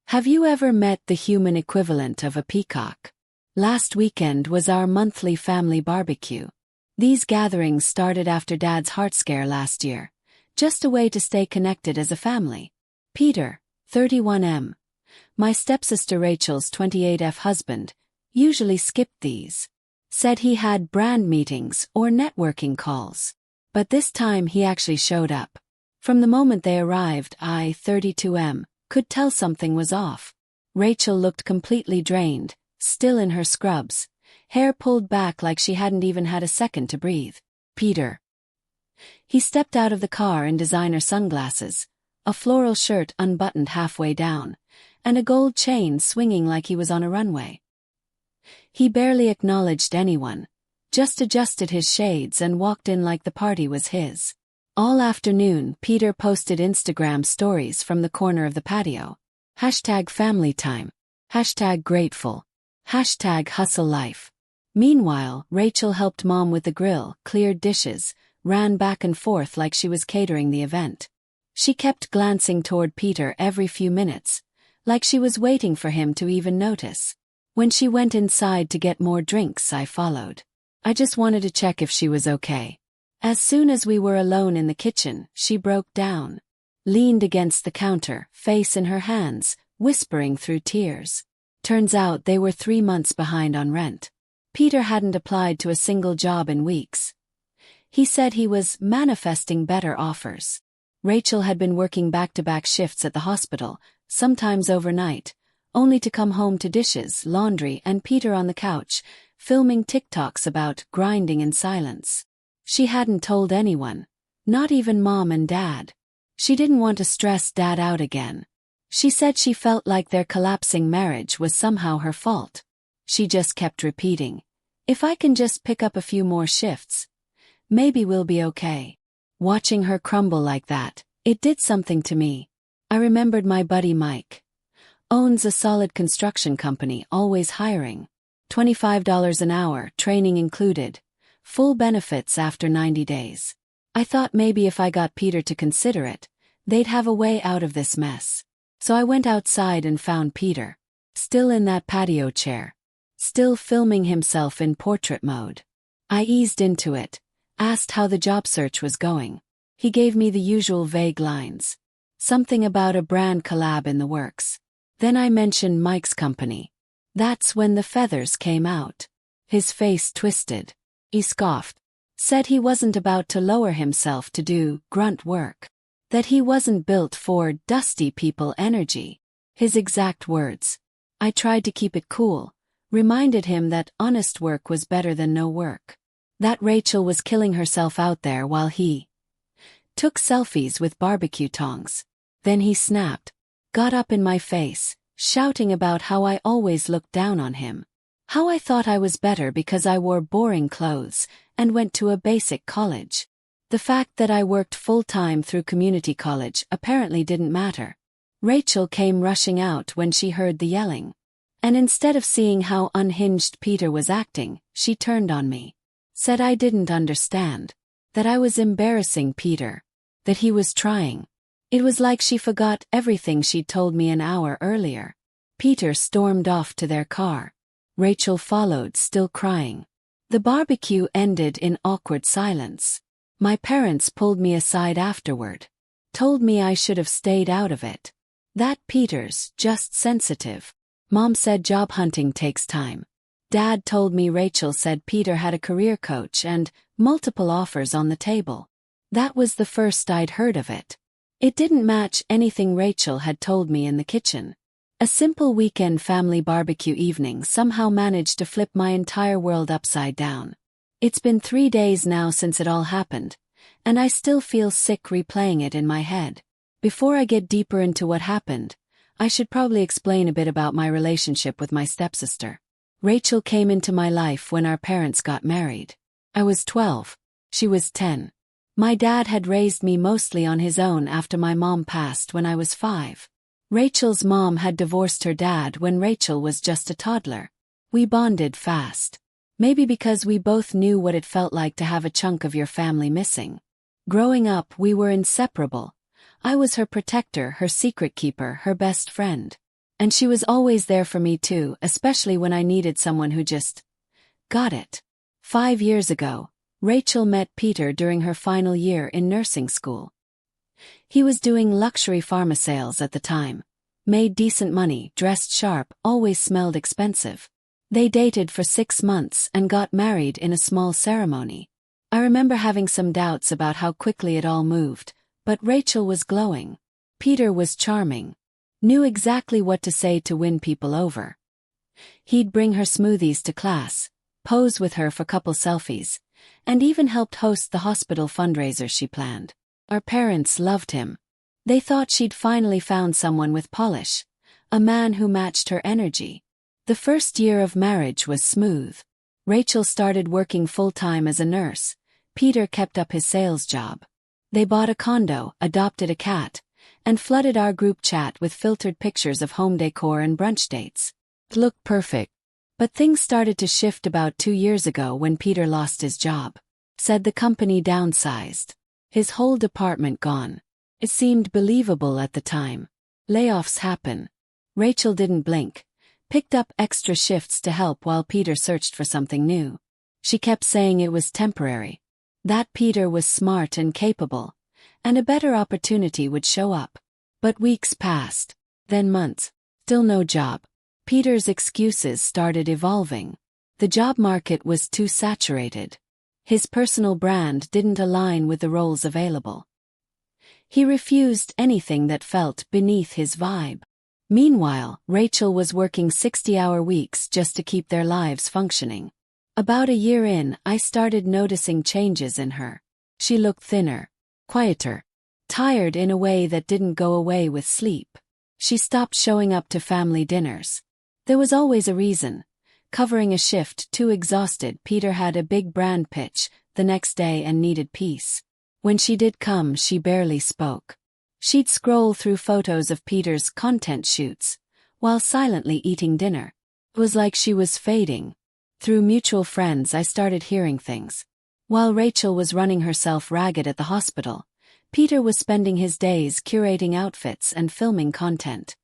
Have you ever met the human equivalent of a peacock? Last weekend was our monthly family barbecue. These gatherings started after Dad's heart scare last year, just a way to stay connected as a family. Peter, 31M, my stepsister Rachel's 28F husband, usually skipped these. Said he had brand meetings or networking calls. But this time he actually showed up. From the moment they arrived, I, 32M, could tell something was off. Rachel looked completely drained, still in her scrubs, hair pulled back like she hadn't even had a second to breathe. Peter. He stepped out of the car in designer sunglasses, a floral shirt unbuttoned halfway down, and a gold chain swinging like he was on a runway. He barely acknowledged anyone, just adjusted his shades and walked in like the party was his. All afternoon, Peter posted Instagram stories from the corner of the patio. #family time. #grateful. #hustle life. Meanwhile, Rachel helped Mom with the grill, cleared dishes, ran back and forth like she was catering the event. She kept glancing toward Peter every few minutes, like she was waiting for him to even notice. When she went inside to get more drinks, I followed. I just wanted to check if she was okay. As soon as we were alone in the kitchen, she broke down, leaned against the counter, face in her hands, whispering through tears. Turns out they were 3 months behind on rent. Peter hadn't applied to a single job in weeks. He said he was manifesting better offers. Rachel had been working back-to-back shifts at the hospital, sometimes overnight, only to come home to dishes, laundry, and Peter on the couch, filming TikToks about grinding in silence. She hadn't told anyone, not even Mom and Dad. She didn't want to stress Dad out again. She said she felt like their collapsing marriage was somehow her fault. She just kept repeating, "If I can just pick up a few more shifts, maybe we'll be okay." Watching her crumble like that, it did something to me. I remembered my buddy Mike. Owns a solid construction company, always hiring. $25 an hour, training included. Full benefits after 90 days. I thought maybe if I got Peter to consider it, they'd have a way out of this mess. So I went outside and found Peter, still in that patio chair, still filming himself in portrait mode. I eased into it, asked how the job search was going. He gave me the usual vague lines. Something about a brand collab in the works. Then I mentioned Mike's company. That's when the feathers came out. His face twisted. He scoffed. Said he wasn't about to lower himself to do grunt work. That he wasn't built for dusty people energy. His exact words. I tried to keep it cool, reminded him that honest work was better than no work. That Rachel was killing herself out there while he took selfies with barbecue tongs. Then he snapped, got up in my face, shouting about how I always looked down on him. How I thought I was better because I wore boring clothes and went to a basic college. The fact that I worked full-time through community college apparently didn't matter. Rachel came rushing out when she heard the yelling. And instead of seeing how unhinged Peter was acting, she turned on me. Said I didn't understand. That I was embarrassing Peter. That he was trying. It was like she forgot everything she'd told me an hour earlier. Peter stormed off to their car. Rachel followed, still crying. The barbecue ended in awkward silence. My parents pulled me aside afterward. Told me I should have stayed out of it. That Peter's just sensitive. Mom said job hunting takes time. Dad told me Rachel said Peter had a career coach and multiple offers on the table. That was the first I'd heard of it. It didn't match anything Rachel had told me in the kitchen. A simple weekend family barbecue evening somehow managed to flip my entire world upside down. It's been 3 days now since it all happened, and I still feel sick replaying it in my head. Before I get deeper into what happened, I should probably explain a bit about my relationship with my stepsister. Rachel came into my life when our parents got married. I was 12. She was 10. My dad had raised me mostly on his own after my mom passed when I was 5. Rachel's mom had divorced her dad when Rachel was just a toddler. We bonded fast. Maybe because we both knew what it felt like to have a chunk of your family missing. Growing up, we were inseparable. I was her protector, her secret keeper, her best friend. And she was always there for me too, especially when I needed someone who just got it. 5 years ago, Rachel met Peter during her final year in nursing school. He was doing luxury pharma sales at the time. Made decent money, dressed sharp, always smelled expensive. They dated for 6 months and got married in a small ceremony. I remember having some doubts about how quickly it all moved, but Rachel was glowing. Peter was charming. Knew exactly what to say to win people over. He'd bring her smoothies to class, pose with her for couple selfies, and even helped host the hospital fundraiser she planned. Our parents loved him. They thought she'd finally found someone with polish, a man who matched her energy. The first year of marriage was smooth. Rachel started working full-time as a nurse. Peter kept up his sales job. They bought a condo, adopted a cat, and flooded our group chat with filtered pictures of home decor and brunch dates. It looked perfect. But things started to shift about 2 years ago when Peter lost his job. Said the company downsized. His whole department gone. It seemed believable at the time. Layoffs happen. Rachel didn't blink. Picked up extra shifts to help while Peter searched for something new. She kept saying it was temporary. That Peter was smart and capable, and a better opportunity would show up. But weeks passed, then months, still no job. Peter's excuses started evolving. The job market was too saturated. His personal brand didn't align with the roles available. He refused anything that felt beneath his vibe. Meanwhile, Rachel was working 60-hour weeks just to keep their lives functioning. About a year in, I started noticing changes in her. She looked thinner, quieter, tired in a way that didn't go away with sleep. She stopped showing up to family dinners. There was always a reason. Covering a shift, too exhausted, Peter had a big brand pitch the next day and needed peace. When she did come, she barely spoke. She'd scroll through photos of Peter's content shoots, while silently eating dinner. It was like she was fading. Through mutual friends, I started hearing things. While Rachel was running herself ragged at the hospital, Peter was spending his days curating outfits and filming content.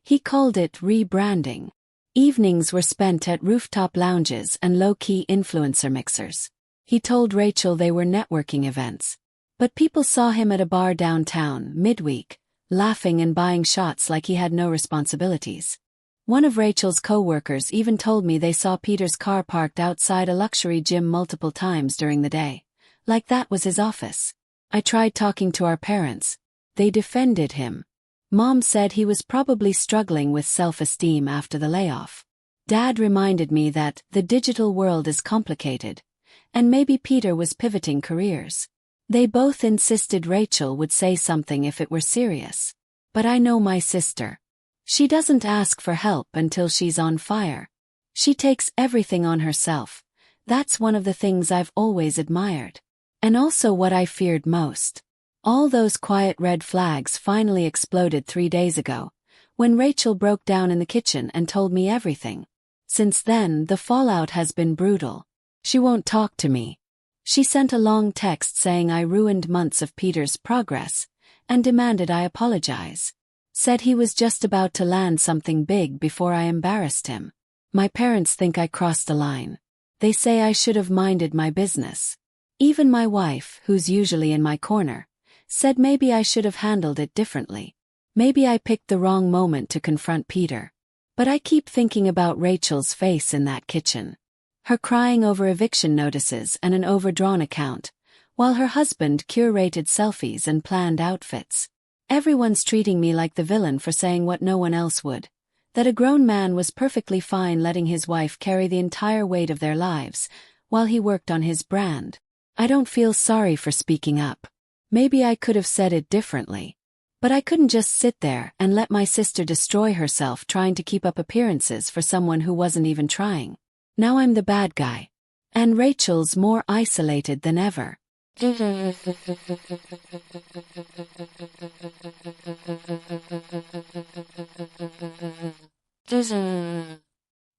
He called it rebranding. Evenings were spent at rooftop lounges and low-key influencer mixers. He told Rachel they were networking events. But people saw him at a bar downtown, midweek, laughing and buying shots like he had no responsibilities. One of Rachel's co-workers even told me they saw Peter's car parked outside a luxury gym multiple times during the day. Like that was his office. I tried talking to our parents. They defended him. Mom said he was probably struggling with self-esteem after the layoff. Dad reminded me that the digital world is complicated, and maybe Peter was pivoting careers. They both insisted Rachel would say something if it were serious. But I know my sister. She doesn't ask for help until she's on fire. She takes everything on herself. That's one of the things I've always admired. And also what I feared most. All those quiet red flags finally exploded 3 days ago, when Rachel broke down in the kitchen and told me everything. Since then, the fallout has been brutal. She won't talk to me. She sent a long text saying I ruined months of Peter's progress, and demanded I apologize. Said he was just about to land something big before I embarrassed him. My parents think I crossed a line. They say I should have minded my business. Even my wife, who's usually in my corner, said maybe I should have handled it differently. Maybe I picked the wrong moment to confront Peter. But I keep thinking about Rachel's face in that kitchen. Her crying over eviction notices and an overdrawn account, while her husband curated selfies and planned outfits. Everyone's treating me like the villain for saying what no one else would. That a grown man was perfectly fine letting his wife carry the entire weight of their lives, while he worked on his brand. I don't feel sorry for speaking up. Maybe I could have said it differently. But I couldn't just sit there and let my sister destroy herself trying to keep up appearances for someone who wasn't even trying. Now I'm the bad guy. And Rachel's more isolated than ever.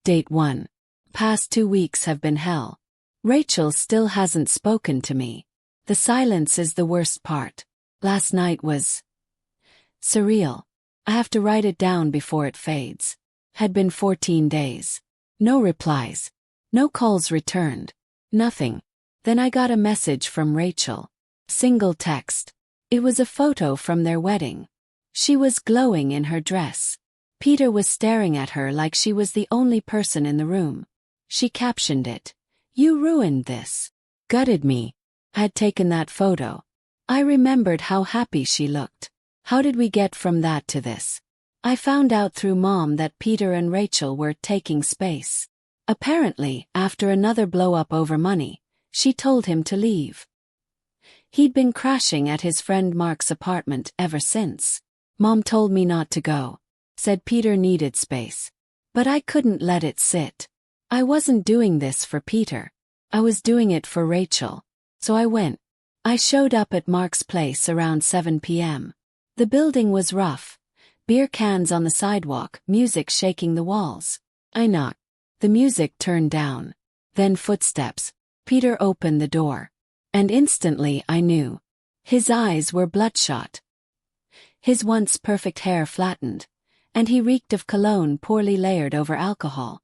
Date 1. Past 2 weeks have been hell. Rachel still hasn't spoken to me. The silence is the worst part. Last night was surreal. I have to write it down before it fades. Had been 14 days. No replies. No calls returned. Nothing. Then I got a message from Rachel. Single text. It was a photo from their wedding. She was glowing in her dress. Peter was staring at her like she was the only person in the room. She captioned it. "You ruined this." Gutted me. I had taken that photo. I remembered how happy she looked. How did we get from that to this? I found out through Mom that Peter and Rachel were taking space. Apparently, after another blow-up over money, she told him to leave. He'd been crashing at his friend Mark's apartment ever since. Mom told me not to go. Said Peter needed space. But I couldn't let it sit. I wasn't doing this for Peter. I was doing it for Rachel. So I went. I showed up at Mark's place around 7 p.m. The building was rough. Beer cans on the sidewalk, music shaking the walls. I knocked. The music turned down. Then footsteps. Peter opened the door. And instantly I knew. His eyes were bloodshot. His once perfect hair flattened. And he reeked of cologne poorly layered over alcohol.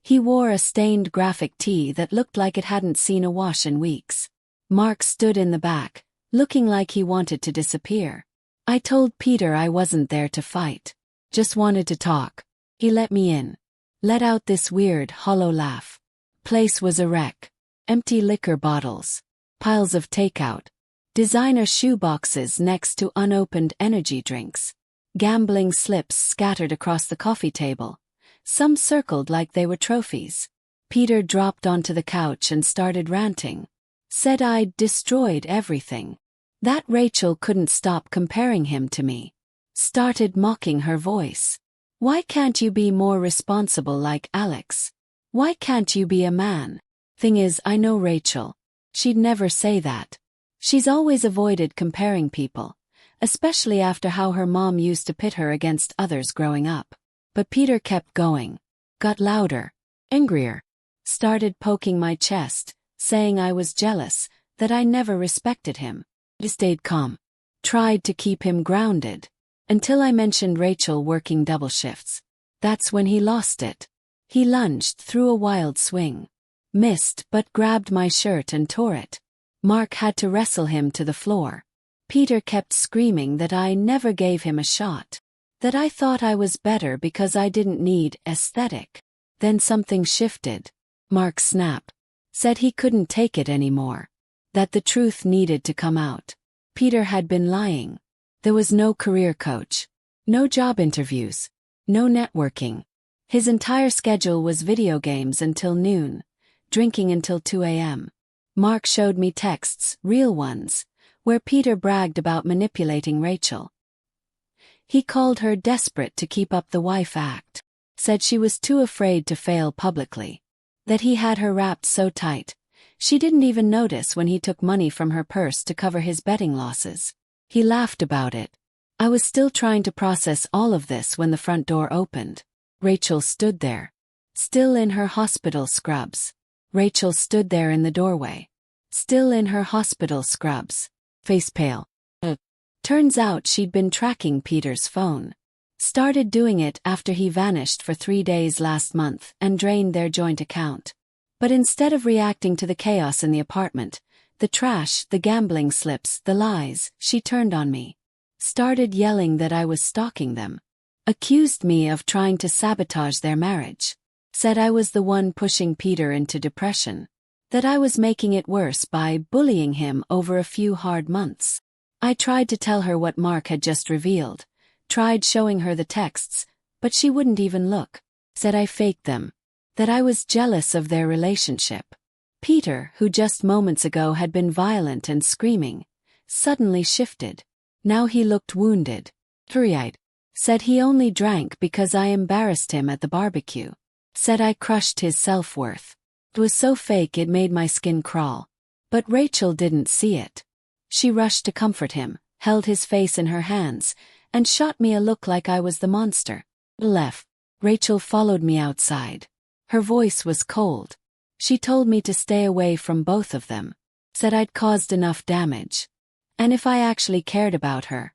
He wore a stained graphic tee that looked like it hadn't seen a wash in weeks. Mark stood in the back, looking like he wanted to disappear. I told Peter I wasn't there to fight. Just wanted to talk. He let me in. Let out this weird, hollow laugh. Place was a wreck. Empty liquor bottles. Piles of takeout. Designer shoe boxes next to unopened energy drinks. Gambling slips scattered across the coffee table. Some circled like they were trophies. Peter dropped onto the couch and started ranting. Said I'd destroyed everything. That Rachel couldn't stop comparing him to me. Started mocking her voice. Why can't you be more responsible like Alex? Why can't you be a man? Thing is, I know Rachel. She'd never say that. She's always avoided comparing people, especially after how her mom used to pit her against others growing up. But Peter kept going. Got louder. Angrier. Started poking my chest, saying I was jealous, that I never respected him. I stayed calm. Tried to keep him grounded. Until I mentioned Rachel working double shifts. That's when he lost it. He lunged through a wild swing. Missed but grabbed my shirt and tore it. Mark had to wrestle him to the floor. Peter kept screaming that I never gave him a shot. That I thought I was better because I didn't need aesthetic. Then something shifted. Mark snapped. Said he couldn't take it anymore. That the truth needed to come out. Peter had been lying. There was no career coach. No job interviews. No networking. His entire schedule was video games until noon. Drinking until 2 a.m. Mark showed me texts, real ones, where Peter bragged about manipulating Rachel. He called her desperate to keep up the wife act. Said she was too afraid to fail publicly. That he had her wrapped so tight. She didn't even notice when he took money from her purse to cover his betting losses. He laughed about it. I was still trying to process all of this when the front door opened. Rachel stood there. Still in her hospital scrubs. Rachel stood there in the doorway. Still in her hospital scrubs. Face pale. Turns out she'd been tracking Peter's phone. Started doing it after he vanished for 3 days last month and drained their joint account. But instead of reacting to the chaos in the apartment, the trash, the gambling slips, the lies, she turned on me. Started yelling that I was stalking them. Accused me of trying to sabotage their marriage. Said I was the one pushing Peter into depression. That I was making it worse by bullying him over a few hard months. I tried to tell her what Mark had just revealed. Tried showing her the texts, but she wouldn't even look. Said I faked them. That I was jealous of their relationship. Peter, who just moments ago had been violent and screaming, suddenly shifted. Now he looked wounded. Teary-eyed. Said he only drank because I embarrassed him at the barbecue. Said I crushed his self-worth. It was so fake it made my skin crawl. But Rachel didn't see it. She rushed to comfort him, held his face in her hands, and shot me a look like I was the monster. Left. Rachel followed me outside. Her voice was cold. She told me to stay away from both of them. Said I'd caused enough damage. And if I actually cared about her,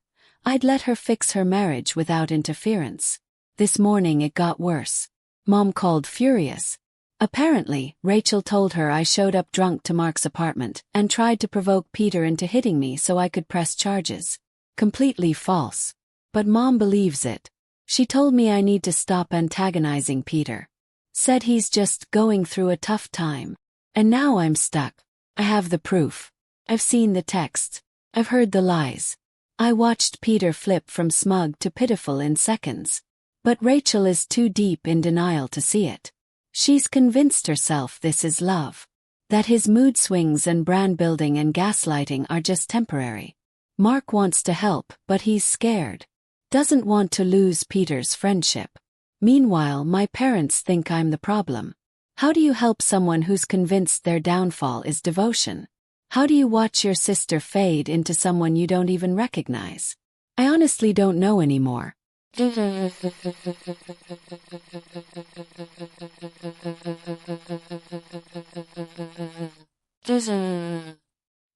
I'd let her fix her marriage without interference. This morning it got worse. Mom called furious. Apparently, Rachel told her I showed up drunk to Mark's apartment and tried to provoke Peter into hitting me so I could press charges. Completely false. But Mom believes it. She told me I need to stop antagonizing Peter. Said he's just going through a tough time. And now I'm stuck. I have the proof. I've seen the texts. I've heard the lies. I watched Peter flip from smug to pitiful in seconds. But Rachel is too deep in denial to see it. She's convinced herself this is love. That his mood swings and brand building and gaslighting are just temporary. Mark wants to help, but he's scared. Doesn't want to lose Peter's friendship. Meanwhile, my parents think I'm the problem. How do you help someone who's convinced their downfall is devotion? How do you watch your sister fade into someone you don't even recognize? I honestly don't know anymore.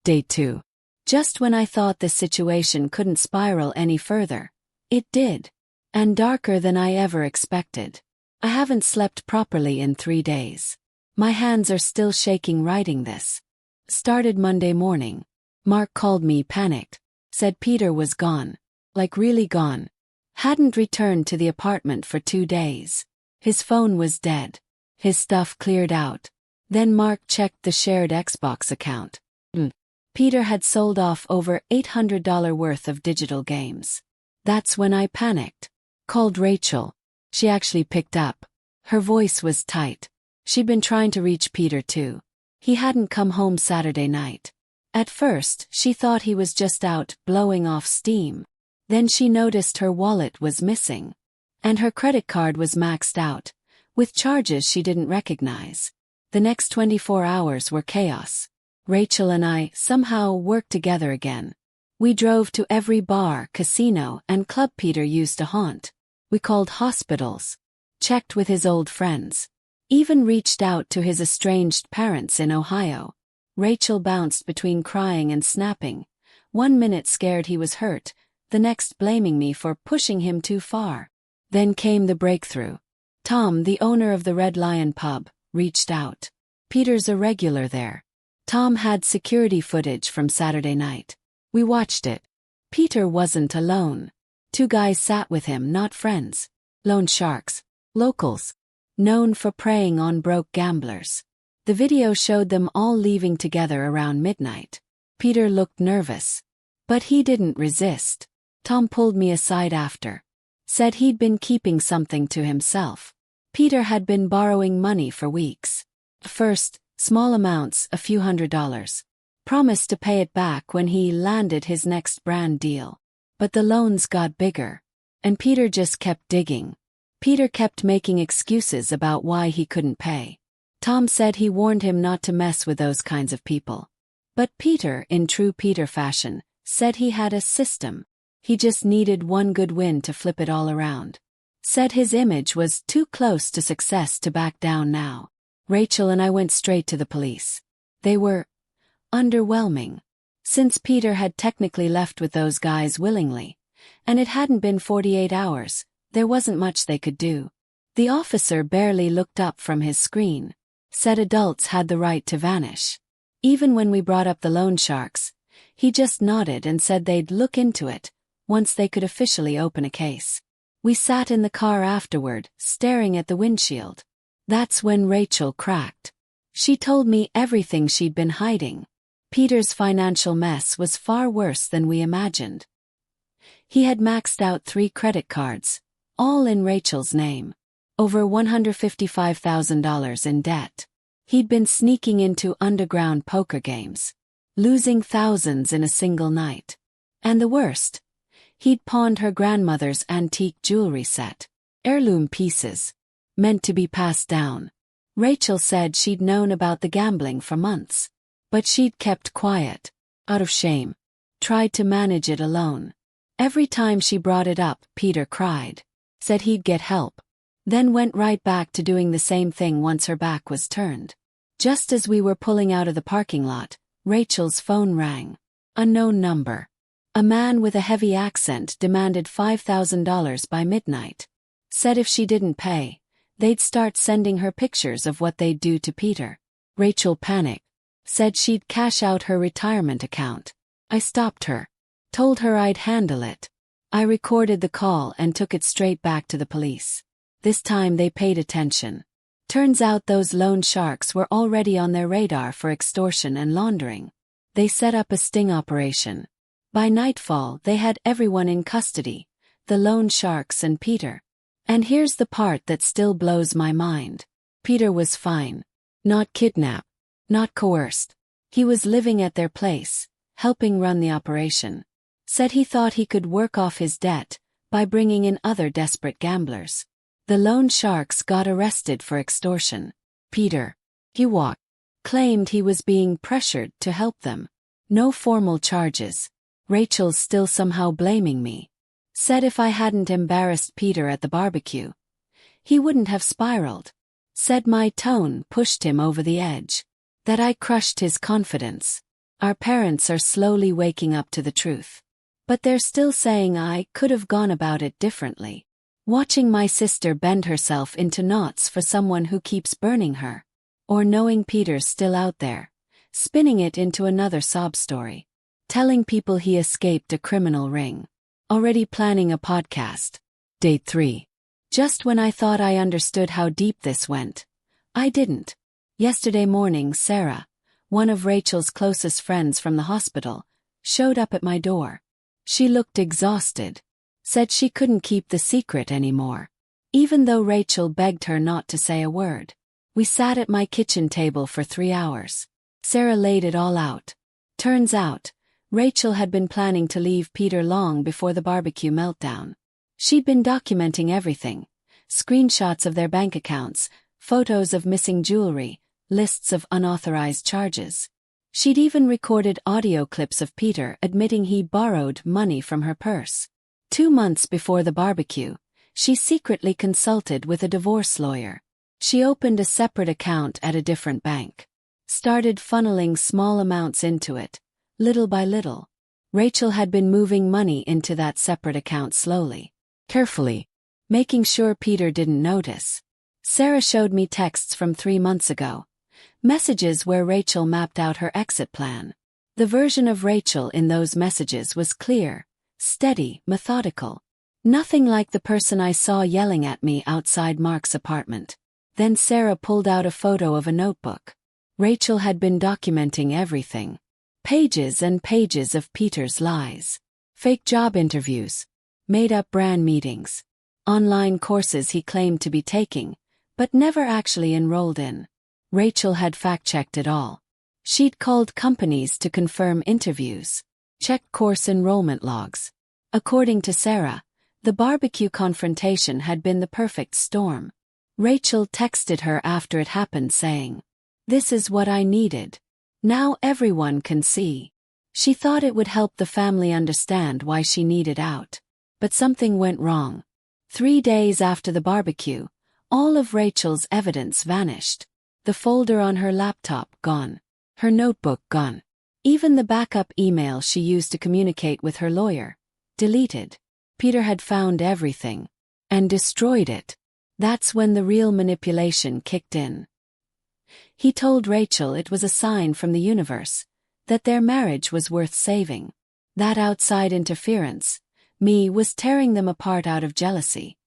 Day 2. Just when I thought the situation couldn't spiral any further, it did. And darker than I ever expected. I haven't slept properly in 3 days. My hands are still shaking writing this. Started Monday morning. Mark called me panicked. Said Peter was gone. Like really gone. Hadn't returned to the apartment for 2 days. His phone was dead. His stuff cleared out. Then Mark checked the shared Xbox account. Peter had sold off over $800 worth of digital games. That's when I panicked. Called Rachel. She actually picked up. Her voice was tight. She'd been trying to reach Peter too. He hadn't come home Saturday night. At first, she thought he was just out blowing off steam. Then she noticed her wallet was missing. And her credit card was maxed out, with charges she didn't recognize. The next 24 hours were chaos. Rachel and I somehow worked together again. We drove to every bar, casino, and club Peter used to haunt. We called hospitals. Checked with his old friends. Even reached out to his estranged parents in Ohio. Rachel bounced between crying and snapping. 1 minute scared he was hurt, the next blaming me for pushing him too far. Then came the breakthrough. Tom, the owner of the Red Lion pub, reached out. Peter's a regular there. Tom had security footage from Saturday night. We watched it. Peter wasn't alone. 2 guys sat with him, not friends. Loan sharks. Locals. Known for preying on broke gamblers. The video showed them all leaving together around midnight. Peter looked nervous. But he didn't resist. Tom pulled me aside after. Said he'd been keeping something to himself. Peter had been borrowing money for weeks. First, small amounts, a few $100s. Promised to pay it back when he landed his next brand deal. But the loans got bigger. And Peter just kept digging. Peter kept making excuses about why he couldn't pay. Tom said he warned him not to mess with those kinds of people. But Peter, in true Peter fashion, said he had a system. He just needed one good win to flip it all around. Said his image was too close to success to back down now. Rachel and I went straight to the police. They were underwhelming. Since Peter had technically left with those guys willingly, and it hadn't been 48 hours, there wasn't much they could do. The officer barely looked up from his screen. Said adults had the right to vanish. Even when we brought up the loan sharks, he just nodded and said they'd look into it, once they could officially open a case. We sat in the car afterward, staring at the windshield. That's when Rachel cracked. She told me everything she'd been hiding. Peter's financial mess was far worse than we imagined. He had maxed out 3 credit cards, all in Rachel's name. Over $155,000 in debt. He'd been sneaking into underground poker games. Losing thousands in a single night. And the worst? He'd pawned her grandmother's antique jewelry set. Heirloom pieces. Meant to be passed down. Rachel said she'd known about the gambling for months. But she'd kept quiet. Out of shame. Tried to manage it alone. Every time she brought it up, Peter cried. Said he'd get help. Then went right back to doing the same thing once her back was turned. Just as we were pulling out of the parking lot, Rachel's phone rang. Unknown number. A man with a heavy accent demanded $5,000 by midnight. Said if she didn't pay, they'd start sending her pictures of what they'd do to Peter. Rachel panicked. Said she'd cash out her retirement account. I stopped her. Told her I'd handle it. I recorded the call and took it straight back to the police. This time they paid attention. Turns out those loan sharks were already on their radar for extortion and laundering. They set up a sting operation. By nightfall they had everyone in custody, the loan sharks and Peter. And here's the part that still blows my mind. Peter was fine. Not kidnapped. Not coerced. He was living at their place, helping run the operation. Said he thought he could work off his debt by bringing in other desperate gamblers. The loan sharks got arrested for extortion. Peter, he walked, claimed he was being pressured to help them. No formal charges. Rachel's still somehow blaming me. Said if I hadn't embarrassed Peter at the barbecue, he wouldn't have spiraled. Said my tone pushed him over the edge. That I crushed his confidence. Our parents are slowly waking up to the truth. But they're still saying I could have gone about it differently. Watching my sister bend herself into knots for someone who keeps burning her. Or knowing Peter's still out there, spinning it into another sob story. Telling people he escaped a criminal ring. Already planning a podcast. Date 3. Just when I thought I understood how deep this went, I didn't. Yesterday morning Sarah, one of Rachel's closest friends from the hospital, showed up at my door. She looked exhausted. Said she couldn't keep the secret anymore. Even though Rachel begged her not to say a word. We sat at my kitchen table for 3 hours. Sarah laid it all out. Turns out, Rachel had been planning to leave Peter long before the barbecue meltdown. She'd been documenting everything. Screenshots of their bank accounts, photos of missing jewelry, lists of unauthorized charges. She'd even recorded audio clips of Peter admitting he borrowed money from her purse. 2 months before the barbecue, she secretly consulted with a divorce lawyer. She opened a separate account at a different bank. Started funneling small amounts into it, little by little. Rachel had been moving money into that separate account slowly, carefully, making sure Peter didn't notice. Sarah showed me texts from 3 months ago. Messages where Rachel mapped out her exit plan. The version of Rachel in those messages was clear, steady, methodical. Nothing like the person I saw yelling at me outside Mark's apartment. Then Sarah pulled out a photo of a notebook. Rachel had been documenting everything. Pages and pages of Peter's lies. Fake job interviews. Made-up brand meetings. Online courses he claimed to be taking, but never actually enrolled in. Rachel had fact-checked it all. She'd called companies to confirm interviews. Checked course enrollment logs. According to Sarah, the barbecue confrontation had been the perfect storm. Rachel texted her after it happened saying, "This is what I needed. Now everyone can see." She thought it would help the family understand why she needed out. But something went wrong. 3 days after the barbecue, all of Rachel's evidence vanished. The folder on her laptop gone. Her notebook gone. Even the backup email she used to communicate with her lawyer, deleted. Peter had found everything. And destroyed it. That's when the real manipulation kicked in. He told Rachel it was a sign from the universe, that their marriage was worth saving. That outside interference, me, was tearing them apart out of jealousy.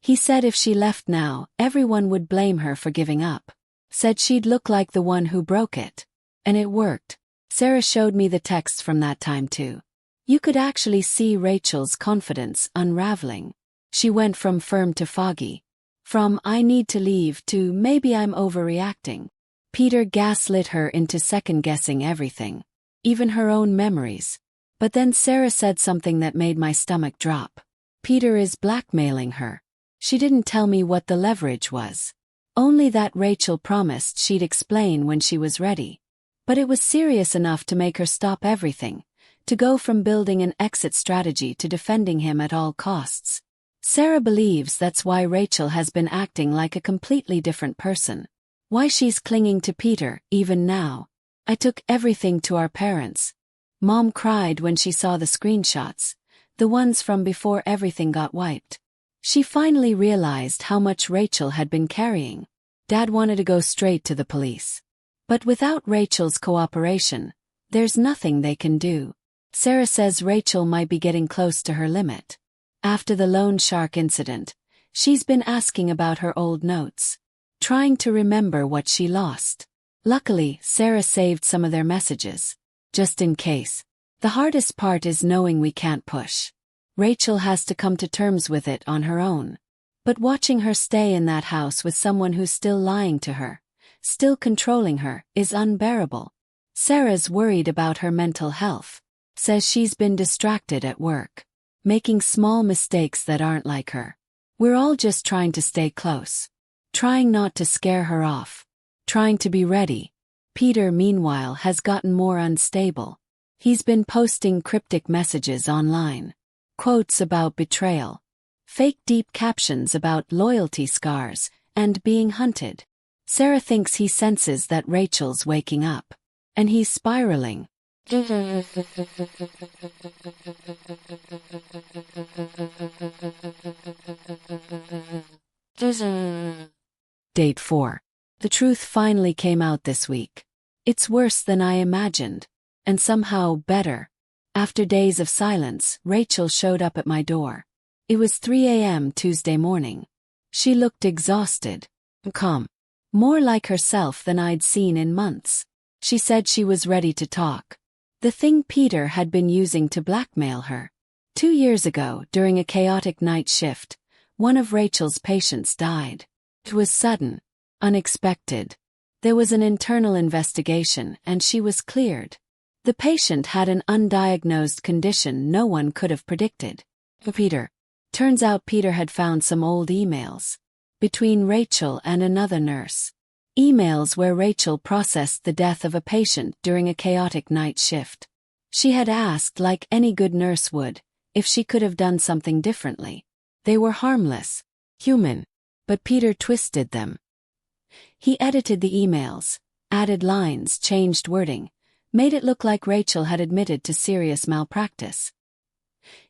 He said if she left now, everyone would blame her for giving up. Said she'd look like the one who broke it. And it worked. Sarah showed me the texts from that time too. You could actually see Rachel's confidence unraveling. She went from firm to foggy. From "I need to leave" to "maybe I'm overreacting." Peter gaslit her into second-guessing everything. Even her own memories. But then Sarah said something that made my stomach drop. Peter is blackmailing her. She didn't tell me what the leverage was. Only that Rachel promised she'd explain when she was ready. But it was serious enough to make her stop everything, to go from building an exit strategy to defending him at all costs. Sarah believes that's why Rachel has been acting like a completely different person. Why she's clinging to Peter, even now. I took everything to our parents. Mom cried when she saw the screenshots, the ones from before everything got wiped. She finally realized how much Rachel had been carrying. Dad wanted to go straight to the police. But without Rachel's cooperation, there's nothing they can do. Sarah says Rachel might be getting close to her limit. After the loan shark incident, she's been asking about her old notes, trying to remember what she lost. Luckily, Sarah saved some of their messages, just in case. The hardest part is knowing we can't push. Rachel has to come to terms with it on her own. But watching her stay in that house with someone who's still lying to her, still controlling her, is unbearable. Sarah's worried about her mental health. Says she's been distracted at work, making small mistakes that aren't like her. We're all just trying to stay close. Trying not to scare her off. Trying to be ready. Peter, meanwhile, has gotten more unstable. He's been posting cryptic messages online. Quotes about betrayal. Fake deep captions about loyalty scars and being hunted. Sarah thinks he senses that Rachel's waking up. And he's spiraling. Date 4. The truth finally came out this week. It's worse than I imagined. And somehow better. After days of silence, Rachel showed up at my door. It was 3 a.m. Tuesday morning. She looked exhausted. Calm. More like herself than I'd seen in months. She said she was ready to talk. The thing Peter had been using to blackmail her. 2 years ago, during a chaotic night shift, one of Rachel's patients died. It was sudden, unexpected. There was an internal investigation and she was cleared. The patient had an undiagnosed condition no one could have predicted. Peter. Turns out Peter had found some old emails. Between Rachel and another nurse. Emails where Rachel processed the death of a patient during a chaotic night shift. She had asked, like any good nurse would, if she could have done something differently. They were harmless, human, but Peter twisted them. He edited the emails, added lines, changed wording, made it look like Rachel had admitted to serious malpractice.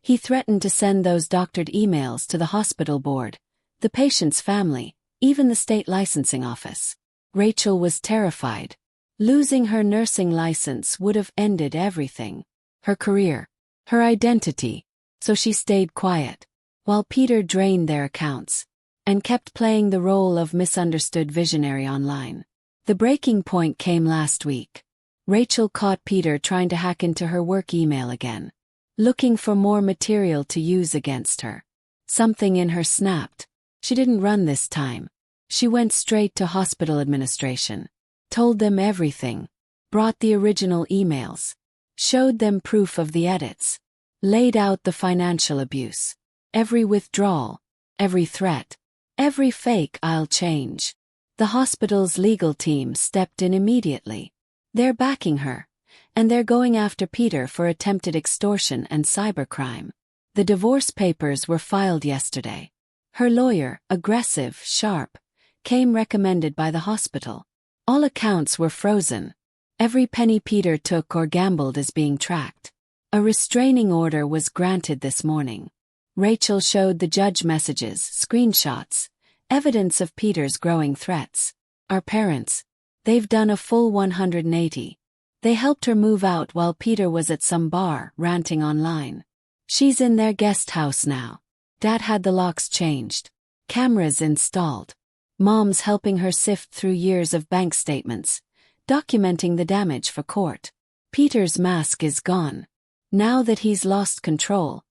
He threatened to send those doctored emails to the hospital board, the patient's family, even the state licensing office. Rachel was terrified. Losing her nursing license would have ended everything. Her career, her identity. So she stayed quiet, while Peter drained their accounts, and kept playing the role of misunderstood visionary online. The breaking point came last week. Rachel caught Peter trying to hack into her work email again, looking for more material to use against her. Something in her snapped. She didn't run this time. She went straight to hospital administration, told them everything, brought the original emails, showed them proof of the edits, laid out the financial abuse, every withdrawal, every threat, every fake "I'll change." The hospital's legal team stepped in immediately. They're backing her, and they're going after Peter for attempted extortion and cybercrime. The divorce papers were filed yesterday. Her lawyer, aggressive, sharp, came recommended by the hospital. All accounts were frozen. Every penny Peter took or gambled is being tracked. A restraining order was granted this morning. Rachel showed the judge messages, screenshots, evidence of Peter's growing threats. Our parents. They've done a full 180. They helped her move out while Peter was at some bar, ranting online. She's in their guest house now. Dad had the locks changed. Cameras installed. Mom's helping her sift through years of bank statements, documenting the damage for court. Peter's mask is gone. Now that he's lost control,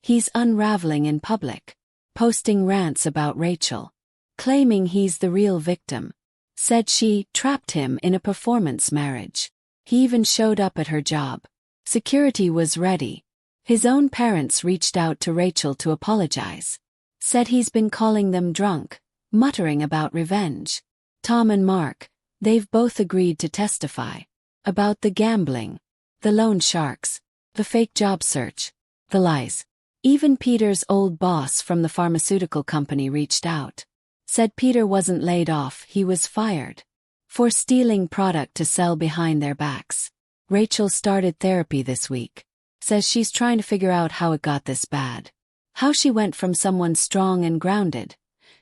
he's unraveling in public, posting rants about Rachel, claiming he's the real victim. Said she trapped him in a performance marriage. He even showed up at her job. Security was ready. His own parents reached out to Rachel to apologize. Said he's been calling them drunk, muttering about revenge. Tom and Mark, they've both agreed to testify. About the gambling, the loan sharks, the fake job search, the lies. Even Peter's old boss from the pharmaceutical company reached out. Said Peter wasn't laid off, he was fired. For stealing product to sell behind their backs. Rachel started therapy this week. Says she's trying to figure out how it got this bad. How she went from someone strong and grounded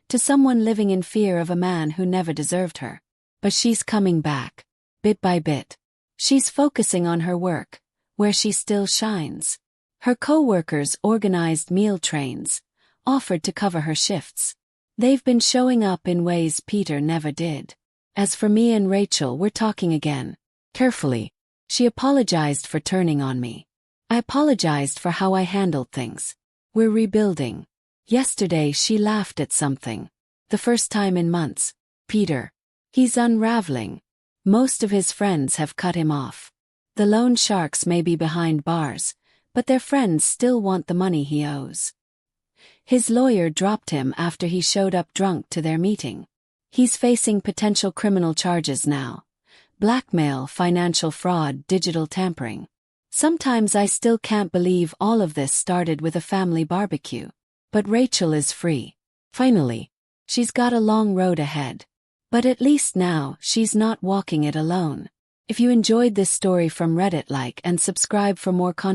to someone living in fear of a man who never deserved her. But she's coming back, bit by bit. She's focusing on her work, where she still shines. Her co-workers organized meal trains, offered to cover her shifts. They've been showing up in ways Peter never did. As for me and Rachel, we're talking again. Carefully. She apologized for turning on me. I apologized for how I handled things. We're rebuilding. Yesterday she laughed at something. The first time in months. Peter. He's unraveling. Most of his friends have cut him off. The loan sharks may be behind bars, but their friends still want the money he owes. His lawyer dropped him after he showed up drunk to their meeting. He's facing potential criminal charges now. Blackmail, financial fraud, digital tampering. Sometimes I still can't believe all of this started with a family barbecue. But Rachel is free. Finally. She's got a long road ahead. But at least now, she's not walking it alone. If you enjoyed this story from Reddit, like and subscribe for more content.